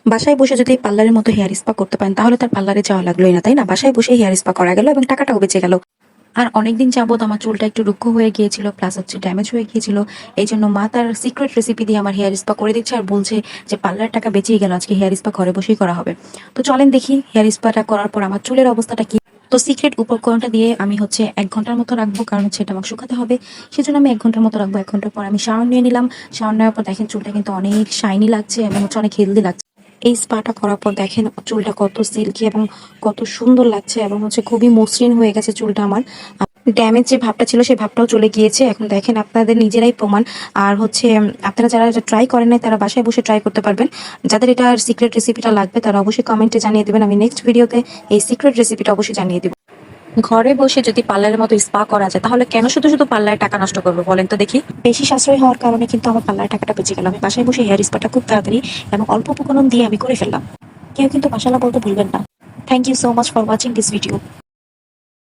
বাসায় বসে যদি পার্লারের মতো হেয়ার স্পা করতে পারেন তাহলে তার পার্লারে যাওয়া লাগলোই না, তাই না? বাসায় বসে হেয়ার স্পা করা গেল এবং টাকাটাও বেঁচে গেল। আর অনেকদিন যাবত আমার চুলটা একটু রুক্ষ হয়ে গিয়েছিল, প্লাস হচ্ছে ড্যামেজ হয়ে গিয়েছিল। এই জন্য মা তার সিক্রেট রেসিপি দিয়ে আমার হেয়ার স্পা করে দিচ্ছে আর বলছে যে পার্লার টাকা বেঁচেই গেল, আজকে হেয়ার স্পা ঘরে বসেই করা হবে। তো চলেন দেখি হেয়ার স্পাটা করার পর আমার চুলের অবস্থাটা কি। তো সিক্রেট উপকরণটা দিয়ে আমি হচ্ছে 1 ঘন্টার মতো রাখবো, কারণ হচ্ছে এটা আমাকে শুকাতে হবে। সেজন্য আমি 1 ঘন্টার মতো রাখবো। 1 ঘন্টার পর আমি শাওয়ার নিয়ে নিলাম। শাওয়ার নেওয়ার পর দেখেন চুলটা কিন্তু অনেক শাইনি লাগছে এবং হচ্ছে অনেক হেলদি লাগছে। এই স্পাটা করার পর দেখেন চুলটা কত সিল্কি এবং কত সুন্দর লাগছে এবং হচ্ছে খুবই মসৃণ হয়ে গেছে চুলটা আমার। ড্যামেজ যে ভাবটা ছিল সেই ভাবটাও চলে গিয়েছে। এখন দেখেন আপনাদের নিজেরাই প্রমাণ। আর হচ্ছে আপনারা যারা এটা ট্রাই করেন নাই তারা বাসায় বসে ট্রাই করতে পারবেন। যাদের এটা সিক্রেট রেসিপিটা লাগবে তারা অবশ্যই কমেন্টে জানিয়ে দেবেন, আমি নেক্সট ভিডিওতে এই সিক্রেট রেসিপিটা অবশ্যই জানিয়ে দিব। ঘরে বসে যদি পার্লারের মতো স্পা করা যায় তাহলে কেন শুধু শুধু পার্লারে টাকা নষ্ট করবো বলেন তো দেখি। বেশি সাশ্রয় হওয়ার কারণে কিন্তু আমার পার্লারের টাকাটা বেঁচে গেল। আমি বাসায় বসে হেয়ার স্পাটা খুব তাড়াতাড়ি এবং অল্প উপকরণ দিয়ে আমি করে ফেললাম। কেউ কিন্তু মাশাআল্লাহ বলতে ভুলবেন না। Thank you so much for watching this video.